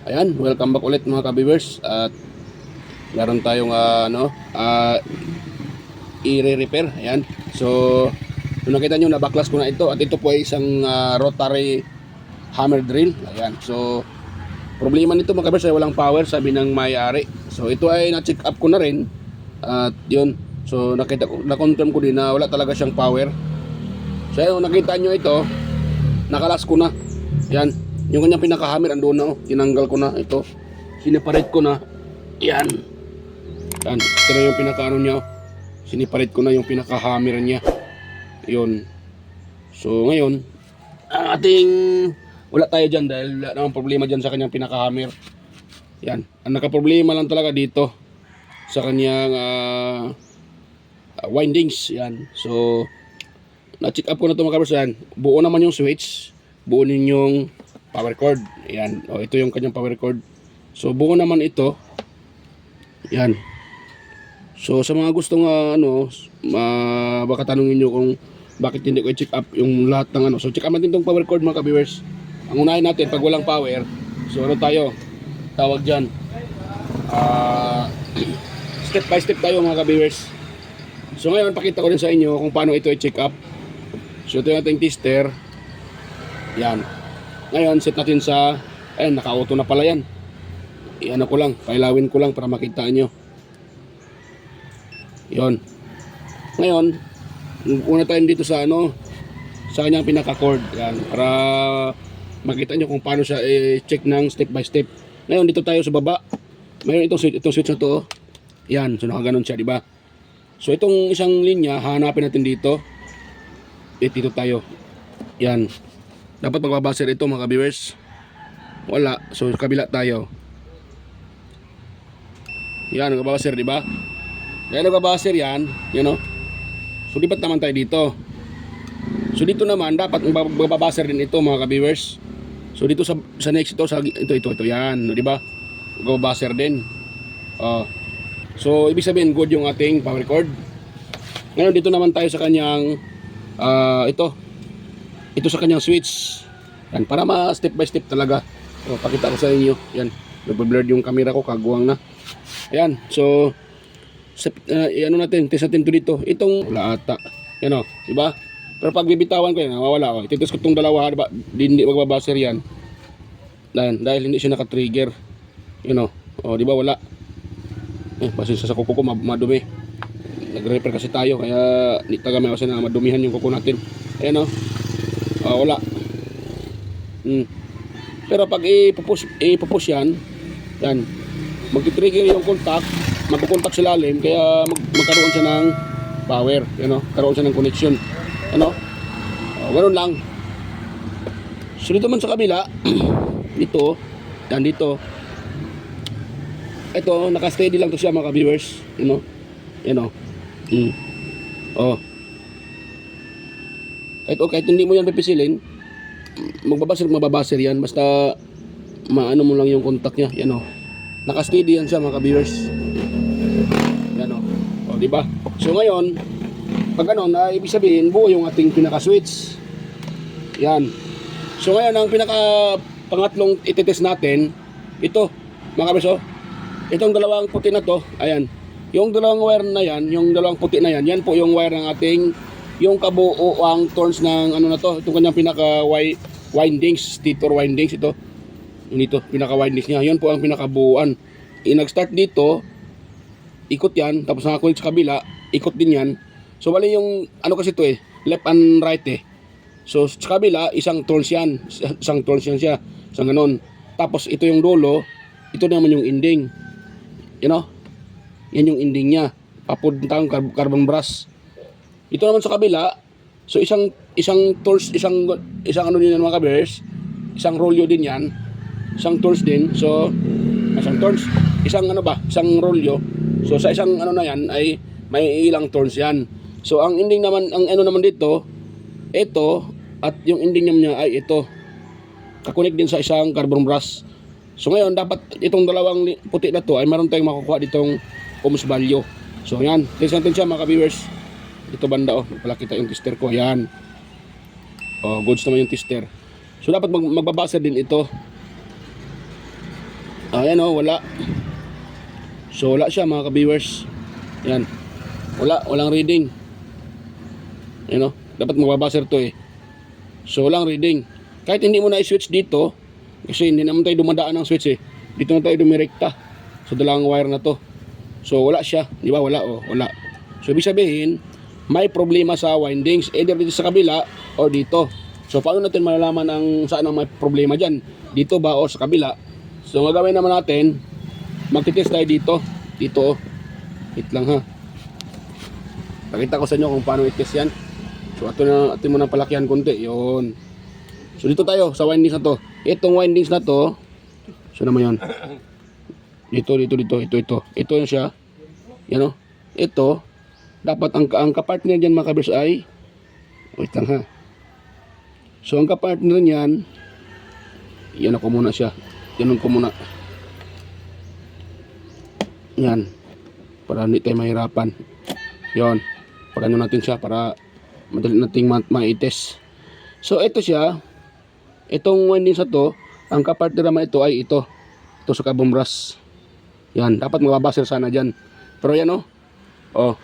Ayan, welcome back ulit mga ka-viewers. At meron tayong i-repair. Ayan. So, kung nakita nyo, nabaklas ko na ito. At ito po ay isang rotary hammer drill. Ayan. So, problema nito mga ka-viewers ay walang power, sabi ng may-ari. So, ito ay na-check up ko na rin. At yun. So, na-confirm ko din na wala talaga siyang power. So, ayun, nakita nyo ito. Nakalas ko na. Ayan. Yung kanyang pinaka-hammer andun na, tinanggal ko na ito. Siniparate ko na. Yan. Yan. Ito na yung pinaka-ano niya. Siniparate ko na yung pinaka-hammer niya. Yun. So ngayon, ang ating wala tayo dyan dahil wala namang problema dyan sa kanyang pinaka-hammer. Yan. Ang nakaproblema lang talaga dito sa kanyang windings. Yan. So na-check up ko na ito mga kabers. Yan. Buo naman yung switch. Buo ninyong power cord. Ayan. O, ito yung kanyang power cord. So, buo naman ito. Ayan. So, sa mga gustong baka tanungin nyo kung bakit hindi ko i-check up yung lahat ng So, check up natin itong power cord mga ka-viewers. Ang unahin natin, pag walang power, so ano tayo? Tawag dyan. Step by step tayo mga ka-viewers. So, ngayon, pakita ko rin sa inyo kung paano ito i-check up. So, ito yung ating tester. Yan. Ngayon, set natin sa, naka-auto na pala yan. I-ano ko lang, pailawin ko lang para makita nyo. Yon. Ngayon, una tayo dito sa sa kanyang pinaka-cord. Yan, para makita nyo kung paano siya i-check ng step by step. Ngayon, dito tayo sa baba. Mayroon itong switch na to. Yan, so nakaganon siya, di ba? So, itong isang linya, hanapin natin dito. Dito tayo. Yan. Dapat magbabaser ito mga ka-viewers. Wala. So kabila tayo. Yan, magbabaser, di ba? Yan, magbabaser yan. You know? So lipat naman tayo dito. So dito naman, dapat magbabaser din ito mga ka-viewers. So dito sa next ito, ito. Yan, di ba? Magbabaser din. So ibig sabihin, good yung ating power cord. Ngayon, dito naman tayo sa kanyang ito sa kanyang switch. Yan, para step by step talaga. So, pakita ko sa inyo. Yan, nagbe-blurred yung camera ko, kaguwang na. Ayan, so test natin to dito. Itong wala ata. Yan o, diba? Pero pag bibitawan ko yan, nawawala o. Ititis ko itong dalawa, diba? Hindi magbabaser yan. Dahil hindi siya naka-trigger. Yan o, diba wala? Basta sa kuko ko madumi. Nag-repair kasi tayo, kaya hindi taga may kasi na madumihan yung kuko natin. Ayan o. Wala. Pero pag ipupush yan, magti-trigger yung contact, magkukontak sa lalim, kaya magkaroon siya ng power, karoon siya ng connection. Ganoon lang. So dito man sa kabila, dito, ito, naka-steady lang to siya mga ka-viewers, kahit hindi mo yan pipisilin, magbabaser yan, basta maano mo lang yung contact niya. Yan o, naka-steady yan siya mga ka-viewers. Yan o, diba? So ngayon, pag ganon, ibig sabihin buo yung ating pinaka-switch. Yan. So ngayon, ang pangatlong ititest natin, ito mga ka-viewers, itong dalawang puti na to, ayan, yung dalawang wire na yan, yung dalawang puti na yan, yan po yung wire ng ating yung kabuoang turns ng itong kanyang pinaka windings, stator windings, ito pinaka windings niya, yun po ang pinakabuuan. Nag-start dito, ikot yan, tapos nakakulik sa kabila, ikot din yan. So bali yung kasi ito left and right so sa kabila isang turns yan siya, isang ganon. Tapos ito yung dulo, ito naman yung ending, yan yung ending niya, papuntang carbon brush. Ito naman sa kabila, so isang tools, isang din yan mga ka-viewers, isang rolyo din yan, isang tools din, so isang rolyo. So sa isang na yan ay may ilang turns yan. So ang ending naman, ang naman dito, ito, at yung ending niya ay ito, kakunik din sa isang carbon brush. So ngayon, dapat itong dalawang puti na to ay meron tayong makukuha ditong ohms value. So yan, test natin siya mga ka-viewers. Ito banda pala kita yung tester ko. Yan. Goods naman yung tester. So dapat magbabaser din ito. Ayan o, wala. So wala siya mga ka-viewers. Yan. Walang reading. Ayan o, dapat magbabaser to eh. So walang reading. Kahit hindi mo na i-switch dito, kasi hindi naman tayo dumadaan ng switch eh. Dito na tayo dumirekta sa dalawang wire na to. So wala siya, di ba? Wala oh, wala. So ibig sabihin, may problema sa windings, either dito sa kabila or dito. So paano natin malalaman ang saan ang may problema diyan? Dito ba o sa kabila? So ang gagawin naman natin, magtitest tayo dito. Dito oh. Wait lang ha. Pakita ko sa inyo kung paano i-test yan. So atin mo ng palakihan konti, yun. So dito tayo sa windings na to. Itong windings na to, so naman yun. Ito. Ito yun siya. Yan o. Ito, dapat ang kapartner dyan mga kabers ay, wait lang ha. So ang kapartner niyan, yan ako muna siya. Ganun ko muna. Yan. Para hindi tayo mahirapan. Yon. Pagano natin siya para madali nating ma-test. So ito siya. Itong winding sa to, ang kapartner naman ito ay ito. Ito sa carbon brass. Yan, dapat mababaser sana dyan. Pero yan oh. Oh.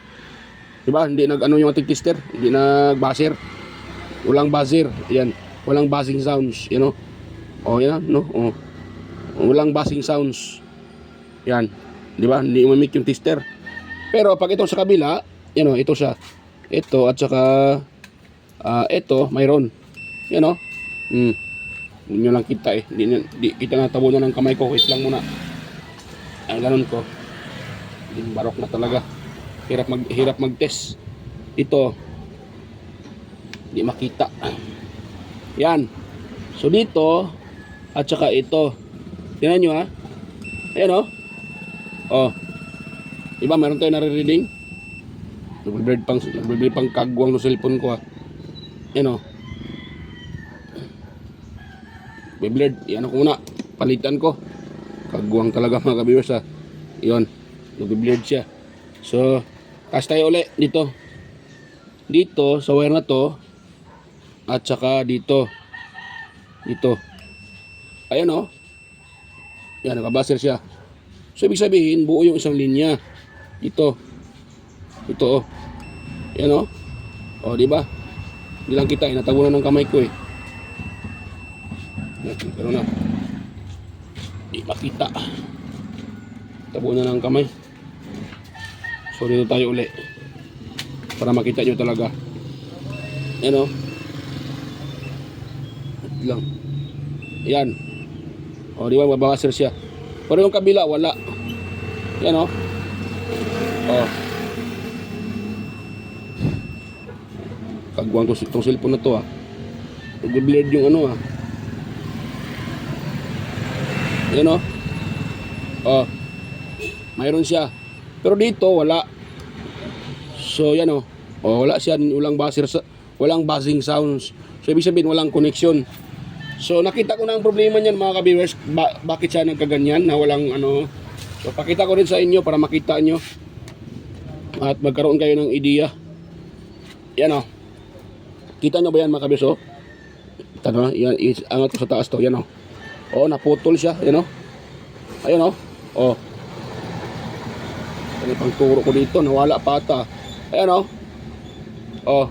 Diba, hindi nag-ano yung ating tester. Hindi nag-baser. Walang buzzer. Yan. Walang buzzing sounds. You know? Oh, yan. No? Oh. Walang buzzing sounds. Yan. Diba, hindi umamik yung tester. Pero pag ito sa kabila, yan oh, ito siya. Ito at saka ito, mayroon. Yan oh. Hindi nyo lang kita eh. Hindi kita natabunan ng kamay ko. Wait lang muna. Ay, ganun ko. Barok na talaga. Hirap mag-test. Ito. Hindi makita. Yan. So dito. At saka ito. Tingnan nyo ha. Ayan o. Oh. Diba meron tayo nare-reading? Nagbe-blurred pang kagwang ng cellphone ko ha. Ayan o. Be-blurred. Yan ako muna. Palitan ko. Kagwang talaga mga ka-viewers ha. Yun. Nag-blurred siya. So, cast tayo ulit dito. Dito, sa wire na to. At saka dito. Dito. Ayan o. Yan, nakabaser siya. So, ibig sabihin, buo yung isang linya. Dito. Ito o. Yan o. O, diba? Hindi lang kita. Natabunan ng kamay ko eh. Pero na di makita, tabo na ng kamay. So dito tayo uli para makita nyo talaga. Yan o. Lang. Yan. O di ba mabawaser siya. Pero yung kabila wala. Yan o. O. Kagwang itong cellphone na to ha. Nag-blurred yung ano ha. Yan o. Oh. Mayroon siya. Pero dito wala. So yan o. Oh, wala siya. Walang buzzing sounds. So ibig sabihin walang connection. So nakita ko na ang problema niyan mga ka-viewers. Bakit siya nagkaganyan na walang ano. So pakita ko rin sa inyo para makita nyo. At magkaroon kayo ng idea. Yan o. Kita nyo ba yan mga ka-viewers o? Tano, yan, angat ko sa taas to. Yan o. Oh, naputol siya, you know. Ayun oh. Oh. Ano pang turo ko dito, nawala pa ata. Ayun oh. Oh.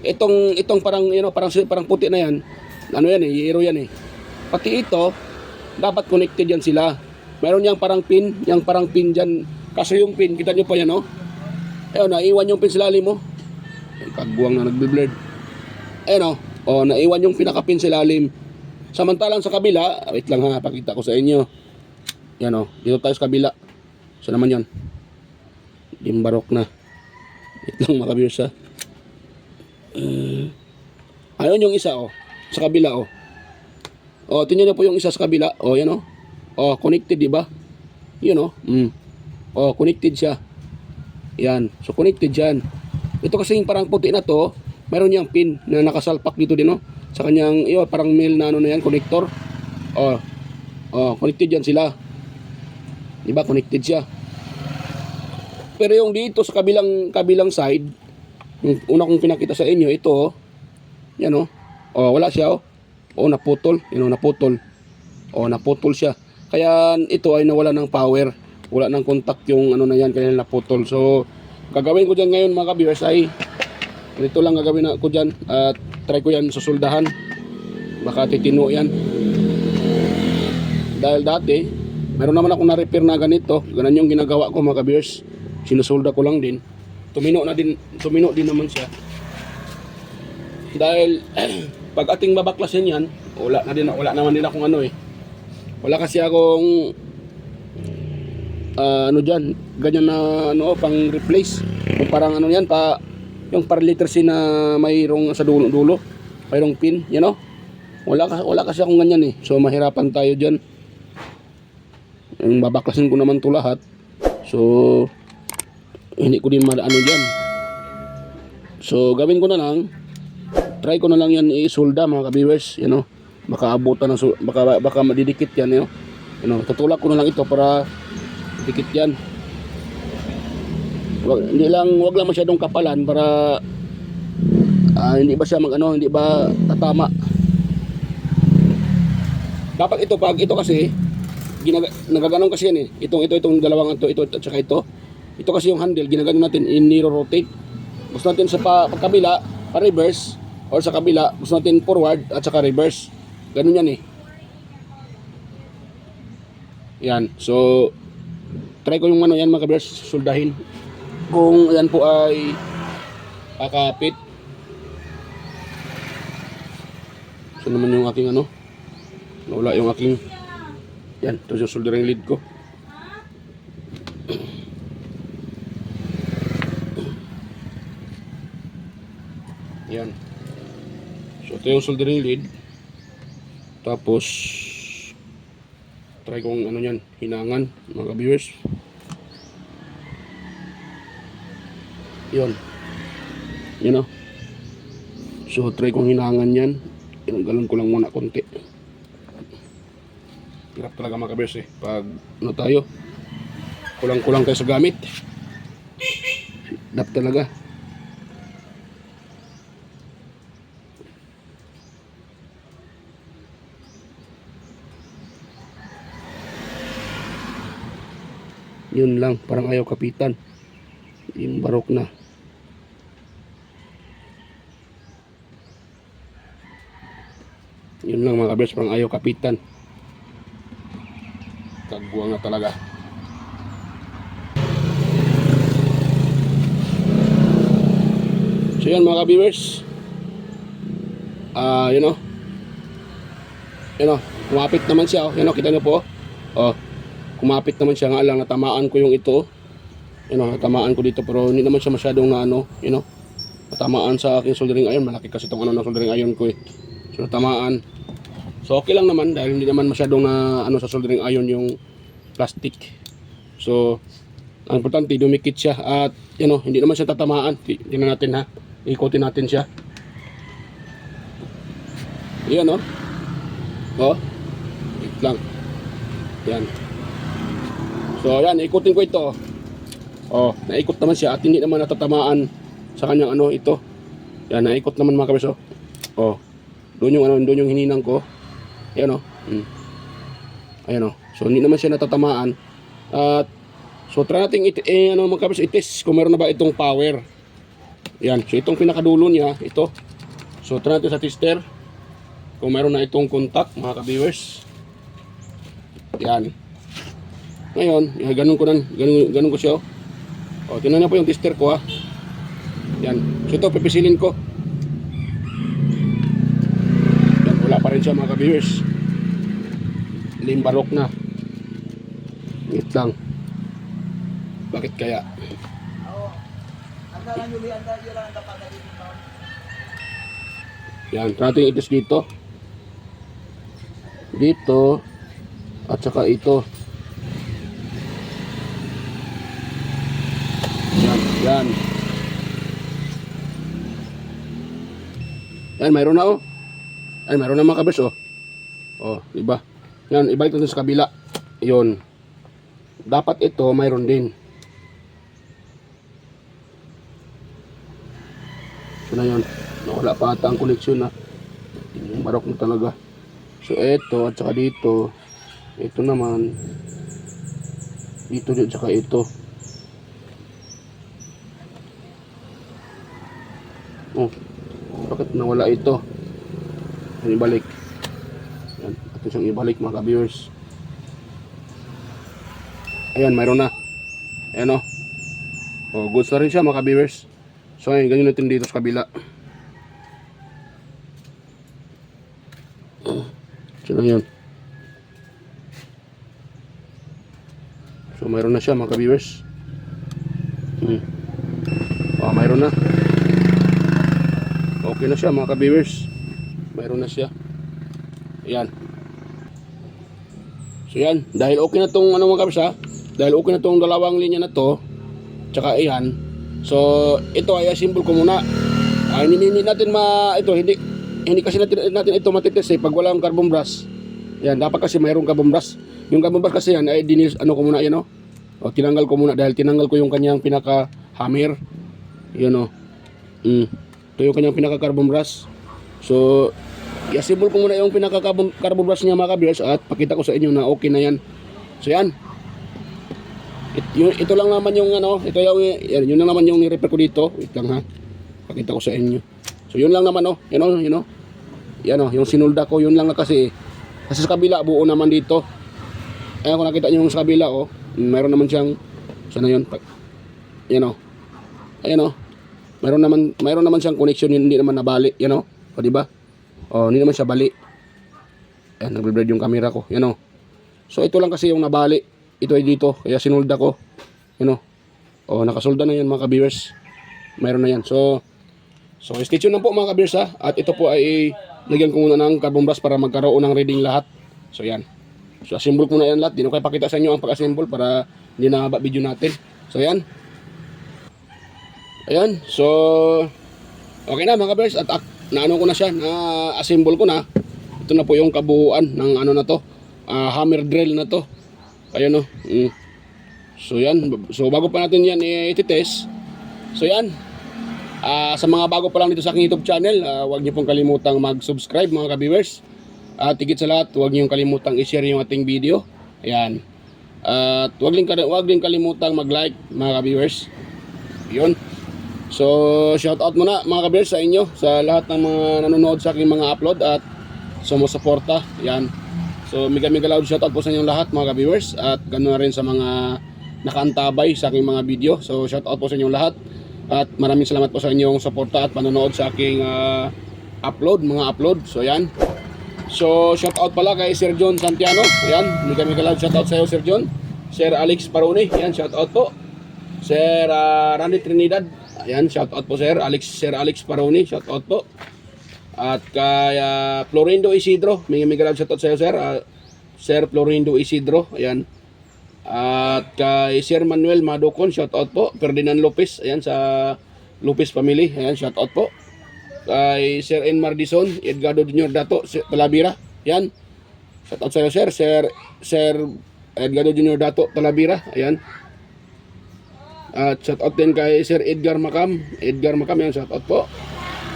Itong parang parang puti na yan. Ano yan eh, yero yan eh. Pati ito, dapat connected yan sila. Meron yang parang pin diyan. Kaso yung pin, kita niyo pa yan oh. Ayun, naiwan yung pin sa lalim mo. Kagbuwang na nagbe-blurred. Ayun oh. Oh, naiwan yung pinaka-pin sa lalim. Samantalang sa kabila, wait lang ha, pakita ko sa inyo. Yan o, dito tayo sa kabila. So naman yun. Dimbarok na. Wait lang mga ka-viewers ha. Ayun yung isa o, sa kabila o. O, tingnan niyo po yung isa sa kabila. O, yan o. O, connected diba? Yun o. O, connected siya. Yan, so connected dyan. Ito kasing parang puti na to, meron niyang pin na nakasalpak dito din o. Sa kanyang, parang male na ano na yan, connector. Connected yan sila. Diba, connected siya. Pero yung dito sa kabilang side, yung una kong pinakita sa inyo, ito, yan wala siya naputol. Naputol siya. Kaya ito ay nawala ng power. Wala ng contact yung ano na yan, kaya naputol. So, gagawin ko dyan ngayon mga ka-viewers ay ganito lang gagawin ko dyan at try ko yan susuldahan. Baka titino yan. Dahil dati, meron naman ako na-repair na ganito. Ganun yung ginagawa ko mga ka-viewers. Sinusolda ko lang din. Tumino din naman siya. Dahil pag ating babaklasin yan, wala naman din akong ano eh. Wala kasi akong ano dyan, ganyan na ano pang replace. Kung parang ano yan pa, yung parameter C na mayroong sa dulo, mayroong pin, you know. Wala kasi akong ganyan eh. So mahirapan tayo dyan. Yung babaklasin ko naman to lahat. So hindi ko din ano dyan. So gawin ko na lang, try ko na lang yan isolda mga ka-viewers, you know. Baka abutan ng baka madidikit yan, you know. Tutulak ko na lang ito para dikit yan. Wag lang masyadong kapalan para hindi ba siya hindi ba tatama. Dapat ito pag ito kasi nagaganon kasi yan eh. Itong dalawang ito at saka ito. Ito kasi yung handle ginaganon natin in-rotate. Gusto natin sa pagkabila, pa-reverse or sa kabila, gusto natin forward at saka reverse. Ganun yan eh. Yan. So try ko yung ano yan mga ka-viewers, suldahin. Kung yan po ay kakapit. So naman yung aking ano, nawala yung aking yan, ito yung soldering lead ko. Yan. So ito yung soldering lead. Tapos try kong ano yan, hinangan mga ka-viewers. Yun. You know. So try kong hinangan yan. Galon ko lang muna konti. Hirap talaga mga ka-viewers eh. Pag ano tayo, kulang-kulang tayo sa gamit. Hirap talaga. Yun lang, parang ayaw kapitan. Yung barok na. Yun lang mga ka-viewers, parang ayaw kapitan. Kagbuang na talaga. So yan mga ka-viewers. You know. Kumapit naman siya. Kita nyo po. Kumapit naman siya, nga lang natamaan ko yung ito. Natamaan ko dito pero hindi naman siya masyadong na ano, natamaan sa aking soldering iron. Malaki kasi itong ano ng soldering iron ko eh. So natamaan. So okay lang naman dahil hindi naman masyadong na ano sa soldering iron yung plastic. So ang importante dumikit siya at hindi naman siya tatamaan. Tingnan natin ha. Ikutin natin siya. Yan Wait lang. Yan. So yan, ikutin ko ito. Naikot naman siya at hindi naman natatamaan sa kanyang ito. Yan, naikot naman mga kabis. Doon yung hininang ko. Ayan Ayan So hindi naman siya natatamaan. At so try natin mga kabis, i-test kung meron na ba itong power. Yan, so itong pinakadulo niya, ito. So try natin sa tester kung meron na itong contact mga ka-viewers. Yan. Ngayon, ganun ko siya. Tingnan niyo po yung tester ko ha. Yan. So ito, pipisilin ko. Yan, wala pa rin siya mga ka-viewers. Limbarok na. Wait lang. Bakit kaya? Yan, natin itis dito. Dito. At saka ito. Yan. Yan, mayroon na Ay, mayroon na mga kabers diba? Yan, ibalik natin sa kabila. Yun. Dapat ito, mayroon din. So na yun. Nawala pa ata ang koneksyon na. Yung barok na talaga. So eto, at saka dito. Ito naman, dito din, tsaka ito. Oh, bakit nawala ito? Yan, ibalik. Yan, ito siyang ibalik mga ka-viewers. Ayan, mayroon na. Ayan o. Oh, goods na rin siya mga ka-viewers. So ayun, ganyan natin dito sa kabila. So lang yun. So mayroon na siya mga ka-viewers. Oh, mayroon na. Okay na siya mga ka-viewers. Mayroon na siya. Ayan. So yan, dahil okay na tong ano mga kabs ha, dahil okay na tong dalawang linya na to, tsaka ayan. So ito ay assemble ko muna. Hindi natin hindi kasi natin ito matitest pag walang carbon brush. Yan, dapat kasi mayroong carbon brush. Yung carbon brush kasi yan ay ano ko muna yan o. O, tinanggal ko muna dahil tinanggal ko yung kanyang pinaka hammer. Yan o. Ito yung kanyang pinaka carbon brush. So i-assemble ko muna yung pinaka carbon brush niya mga ka-viewers at pakita ko sa inyo na okay na yan. So yan. Ito lang naman yung ano, yun lang naman yung ni-repair ko dito. Wait lang ha. Pakita ko sa inyo. So yun lang naman oh, yan oh, yung sinulda ko, yun lang na kasi sa kabila buo naman dito. Ayan kung nakita niyo yung sa kabila oh, mayroon naman siyang sana yun. Yan oh. Ayan oh. Mayroon naman siyang connection, hindi naman nabali, yan oh. O di ba? Oh, hindi naman siya bali. Ayan, nagbe-blade yung camera ko. Yan oh. So ito lang kasi yung nabali. Ito ay dito, kaya sinulda ko. Yan oh. Oh, nakasolda na yan mga ka-viewers. Mayroon na yan. So stay tuned lang po mga ka-viewers ha. At ito po ay lagyan ko muna ng carbon brush para magkaroon ng reading lahat. So yan. So assemble ko na yan lahat. Di na kayo pakita sa inyo ang pag-assemble para hindi na haba video natin. So yan. Ayan. So okay na mga ka-viewers. At naano ko na siya, na-assemble ko na. Ito na po yung kabuuan ng ano na to, hammer drill na to. Ayan o. So yan. So bago pa natin yan i-test. So yan. Sa mga bago pa lang dito sa aking YouTube channel, huwag niyo pong kalimutang mag-subscribe mga ka-viewers. At higit sa lahat, huwag niyo kalimutang i-share yung ating video. Ayan. At huwag din kalimutang mag-like mga ka-viewers. Yun. So, shout out muna mga ka-viewers sa inyo, sa lahat ng mga nanonood sa aking mga upload at sumusuporta. Yan. So, mega loud shout out po sa inyong lahat mga ka-viewers at ganoon na rin sa mga nakaantabay sa aking mga video. So, shout out po sa inyong lahat at maraming salamat po sa inyong suporta at panonood sa aking mga upload. So, yan. So, shout out pala kay Sir John Santiano. Yan. Mega loud shout out sa iyo Sir John. Sir Alex Paroni. Yan, shout out po. Sir Randy Trinidad. Ayan, shout out po Sir Alex Paroni, shout out po. At kay Florindo Isidro, may shout out sa iyo Sir. Sir Florindo Isidro, ayan. At kay Sir Manuel Madocon, shout out po. Ferdinand Lopez, ayan sa Lopez family, ayan, shout out po. Kay Sir Enmar Dizon, Edgardo Junior Dato, Talavera, ayan. Shout out sa iyo Sir. Sir Edgardo Junior Dato, Talavera, ayan. At shout out din kay Sir Edgar Macam, yan, shout out po.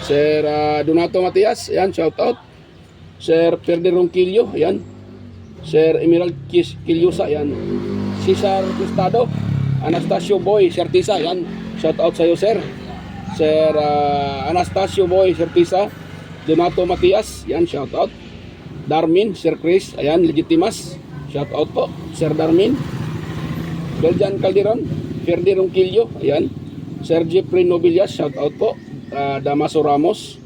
Sir Donato Matias, yan, shout out. Sir Ferde Ronquillo, yan. Sir Emerald Quillosa, yan. Cesar Custado, Anastasio Boy Certisa, yan, shout out sa iyo Sir. Sir Anastasio Boy Certisa, Donato Matias, yan, shout out. Darmin, Sir Chris, ayan, Legitimas, shout out po. Sir Darmin. Beljan Calderon, Ferde Ronquillo, ayan. Sir Jeffrey Nobilias, shout out po. Damaso Ramos,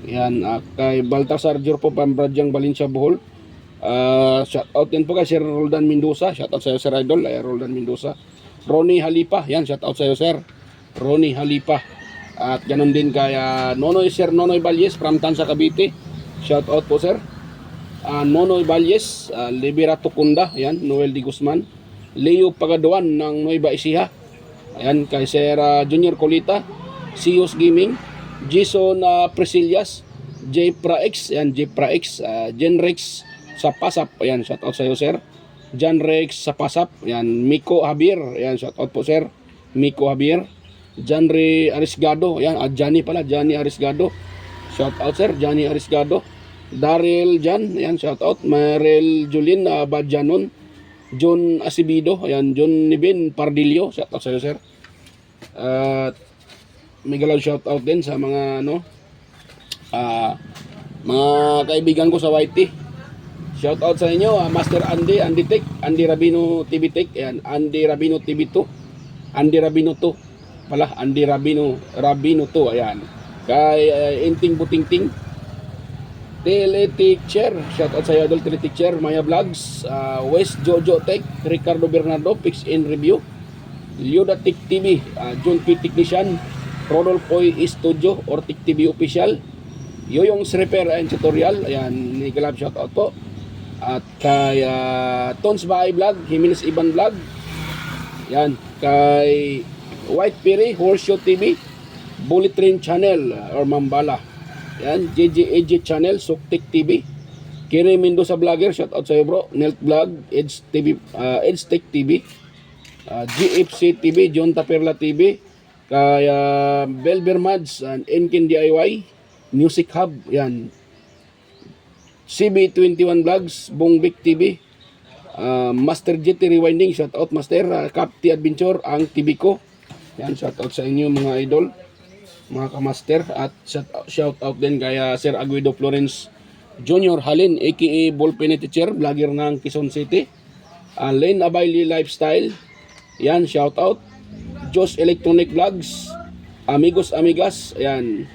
ayan. Kay Baltasar Jorpo Pambradyang Valencia Bohol, shout out din po kay Sir Roldan Mendoza, shout out sa iyo Sir Idol, Roldan Mendoza. Ronnie Halipa, ayan, shout out sa iyo Sir Ronnie Halipa. At ganun din kay Sir Nonoy Valles from Tansa Cavite, shout out po Sir. Nonoy Valles, Liberato Kunda, ayan. Noel Di Guzman, Leo Pagaduan ng Nueva Ecija, ayan. Kay Sir Junior Colita, Sios Gaming, Jason Presillas, J Prax, ayan, J Prax, Genrex sa Pasap, ayan, shout out sa iyo Sir. Janrex sa Pasap, ayan. Miko Javier, ayan, shout out po Sir Miko Javier. Janre Arisgado, ayan. Johnny Arisgado, shout out Sir Johnny Arisgado. Daryl Jan, ayan, shout out. Marel Julin Badjanon. John Acebido, ayan, John Nibin Pardillo, shout out sa iyo, sir. At may galaw shout out din sa mga mga kaibigan ko sa YT. Shout out sa inyo, Master Andy Tech, Andy Rabino TV Tech, ayan, Andy Rabino TV 2, Andy Rabino 2, pala, Andy Rabino 2, ayan. Kay Inting Butingting, Teacher, shout out sa iyo, Teacher, Maya Vlogs, West Jojo Tech, Ricardo Bernardo, Pix in Review, Yoda Tech TV, John P. Technician, Rodolfoy Studio, or Tech TV Official, Yoyong's Repair and Tutorial, ayan, ni Galab, shout out po. At kay Tons Bahay Vlog, Jimenez Iban Vlog, yan, kay White Perry, Horseshoe TV, Bullet Train Channel, or Mambala, yan, JJAJ Channel, Suktik TV, Kiri Mendoza Vlogger, shout out sa iyo bro, Nelt Vlog, Edge TV, Edge Tech TV, GFC TV, John Taperla TV, kay Belber Mads, and Enkin DIY, Music Hub, yan, CB21 Vlogs, Bongbik TV, Master GT Rewinding, shout out Master, Capti Adventure, ang TV ko. Yan, shout out sa inyo mga idol, mga kamaster. At shout out din kaya Sir Aguido Florence Junior Halin, aka Ballpen Teacher, vlogger ng Quezon City. Lane Abayli Lifestyle, yan, shout out. Jos Electronic Vlogs, Amigos Amigas, ayan.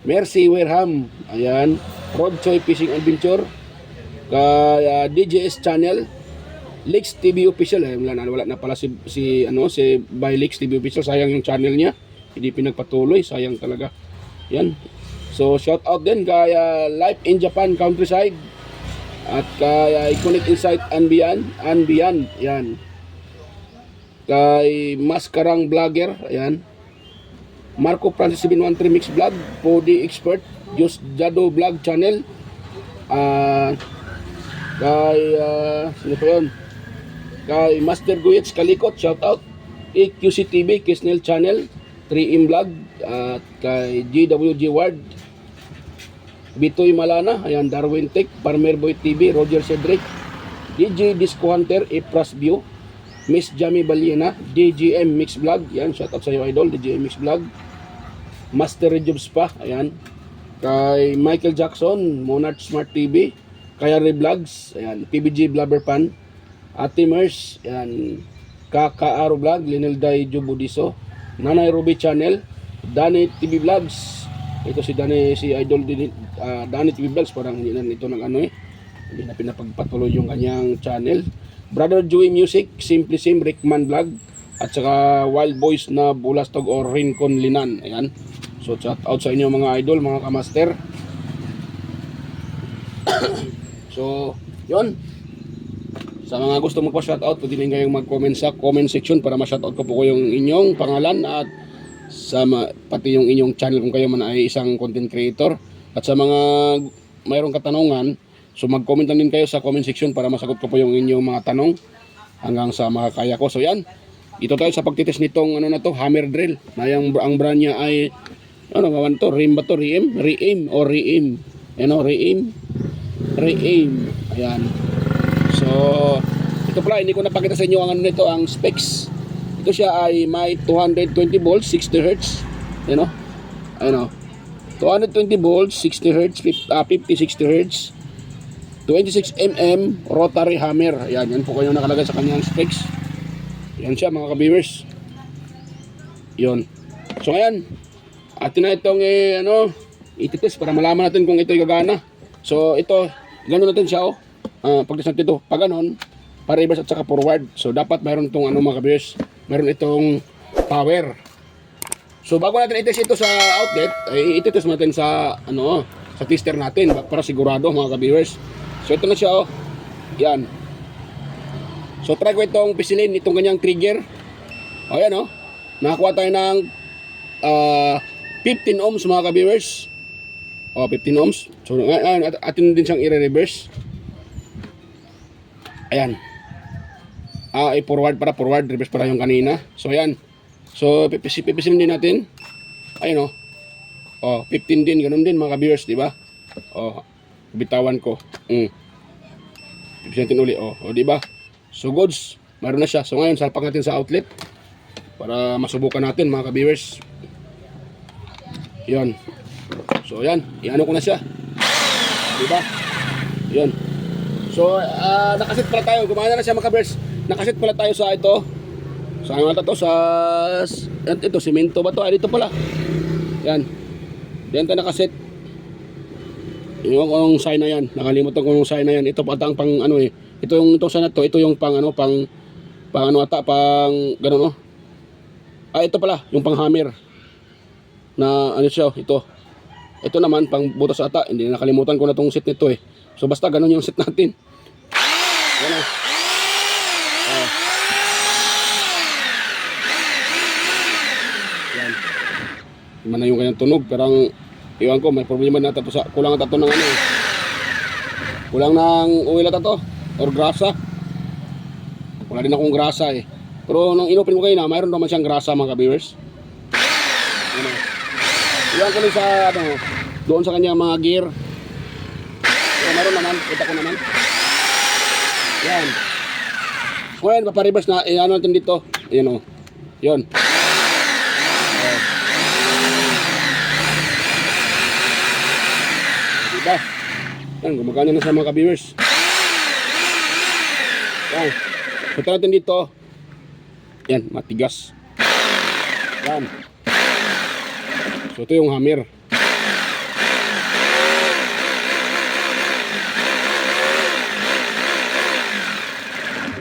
Mercy Wareham, ayan, Rod Choi Fishing Adventure, kaya DJS Channel, Lex TV Official, wala na pala si by Lex TV Official, sayang yung channel niya, hindi pinagpatuloy, sayang talaga. Yan. So shout out din kaya Life in Japan Countryside, at kaya Iconic Insight and Beyond, yan. Kay Maskarang Vlogger, ayan. Marco Francis 713 Mix Vlog, Podi Expert, Just Jado Vlog Channel, kay sino pa yun? Kay Master Guyets Kalikot, shout out. EQC TV, Kisnel Channel, 3M Vlog, at kay GWG Ward, Bitoy Malana, ayan, Darwin Tech, Farmer Boy TV, Roger Cedric, DJ Disco Hunter, Epras View, Miss Jamie Baliena, DGM Mix Vlog, yan, shout out sa iyo idol, DGM Mix Vlog, Master Jobs pa, ayan, kay Michael Jackson, Monarch Smart TV, kaya Vlogs, ayan, PBG Blabber Pan, Ate Mers, ayan, Kakaaro Vlog, Linelday Jubudiso, Nanay Ruby Channel, Dani TV Vlogs, ito si Dani, si idol din, Dani TV Vlogs, parang hindi na ito hindi na pinapagpatuloy yung kanyang channel. Brother Joey Music, Simply Sim, Rickman Vlog, at saka Wild Boys na Bulastog o Rincon Linan, ayan. So shout out sa inyo mga idol, mga kamaster. So yun, sa mga gusto magpa-shoutout, pwede din kayong mag-comment sa comment section para ma-shoutout ko po yung inyong pangalan, at sa pati yung inyong channel kung kayo man ay isang content creator. At sa mga mayroong katanungan, so mag-comment lang din kayo sa comment section para masagot ko po yung inyong mga tanong hanggang sa makakaya ko. So yan, ito tayo sa pagtitest nitong hammer drill na ang brand niya ay Reim ba to? Reim or Reim. Reim. Ayan. So, ito pala, hindi ko napakita sa inyo ang specs. Ito siya ay may 220 volts, 60 Hz. Ayan o. 220 volts, 60 Hz, 50-60 Hz. 26 mm rotary hammer. Ayan, yan po kayo nakalagay sa kanyang specs. Yan siya mga ka-viewers. Yun. So ngayon, atin na itong ititest para malaman natin kung ito gagana. So ito, gano'n natin siya pagtest natin ito, pag ganon, para reverse at saka forward. So dapat mayroon itong mga ka-viewers, mayroon itong power. So bago natin itest ito sa outlet, ay ititest natin sa sa tester natin para sigurado mga ka-viewers. So ito na siya yan. So try ko itong pisilin, itong kanyang trigger. Ayan nakakuha tayo ng 15 ohms mga ka-viewers. 15 ohms. So atin din siyang i-reverse. Ayan. I-forward forward, reverse para yung kanina. So ayan. So pipisilin din natin. Ayun 15 din, ganun din mga ka-viewers, di ba? Oh, bitawan ko. Pipisintin uli. Oh, di ba? So goods, meron na siya. So ngayon, salpak natin sa outlet para masubukan natin mga ka-viewers. Yan. So yan, iano ko na siya. Di ba? Yan. So, nakasit pala tayo. Gumana na siya mga ka-viewers. Nakasit pala tayo sa ito. Sa ano ito? Sa ito, simento ba to? Dito pala. Yan. Yan tayo nakasit. Yung sign na yan. Nakalimutan ko yung sign na yan. Ito pa ang pang ano eh. Ito yung itong sign na to. Ito yung pang ano, pang ano ata, pang ganun oh. Ito pala, yung pang hammer. Na ano siya, ito. Ito naman pang butas ata. Hindi nakalimutan ko na tong set nito eh. So basta ganun yung set natin. Yan oh. Yan. Iman na yung kanyang tunog. Parang iwan ko, may problema na tato sa kulang na tato ng ano eh. Kulang ng oil na tato or grasa. Wala din akong grasa eh. Pero nung inopen ko kayo na, mayroon naman siyang grasa mga ka-viewers. Ano? Iwan ko rin sa ano, doon sa kanyang mga gear. Pero mayroon naman, kita ko naman. Yan. Ngayon, paparibas na, ano natin dito. Ayan o. Yun. Diba? Yan, gumagana na sa mga ka-viewers. Yan. Punta natin dito. Yan, matigas. Yan. So, ito yung hammer.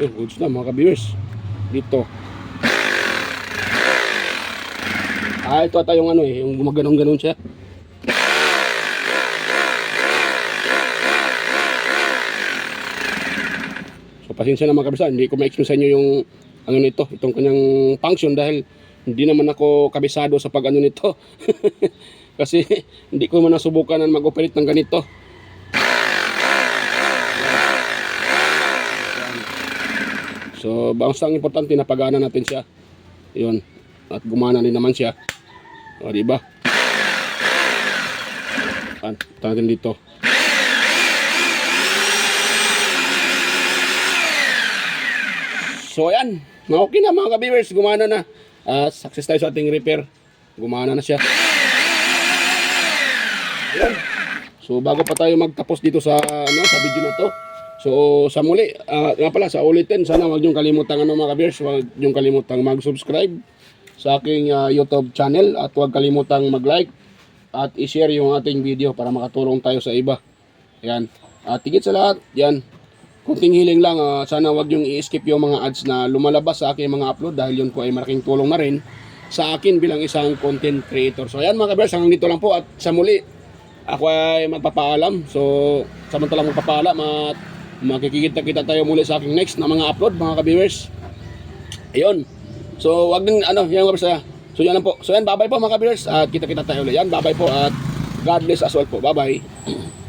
Goods na mga ka-viewers. Dito. Ito ata yung ano eh, yung gumaganong-ganon siya. So pasensya na mga kabisa, hindi ko ma-explain sa inyo yung ano nito, itong kanyang function dahil hindi naman ako kabisado sa pag ano nito. Kasi hindi ko man nasubukan na mag-operate ng ganito. So basta ang importante na pagana natin siya. 'Yun. At gumana din naman siya. O di ba? At natin dito. So ayan, okay na mga ka-viewers, gumana na. Success tayo sa ating repair. Gumana na siya. Ayan. So bago pa tayo magtapos dito sa sa video na to. So sa muli, nga pala sa ulitin, sana wag niyong kalimutan mga ka-viewers, wag niyong kalimutan mag-subscribe sa aking YouTube channel at wag kalimutang mag-like at i-share yung ating video para makatulong tayo sa iba. Ayan. At higit sa lahat, yan. Kunting hiling lang, sana wag yung i-skip yung mga ads na lumalabas sa aking mga upload dahil yun po ay malaking tulong na rin sa akin bilang isang content creator. So ayan mga ka-viewers, hanggang dito lang po at sa muli, ako ay magpapaalam. So samantalang magpapaalam at makikita-kita tayo muli sa aking next na mga upload mga ka-viewers. Ayun. So wag din ano, yan mga ka-viewers. So yan lang po. So yan, bye-bye po mga ka-viewers at kita-kita tayo ulit. Yan, bye-bye po at God bless as well po. Bye-bye.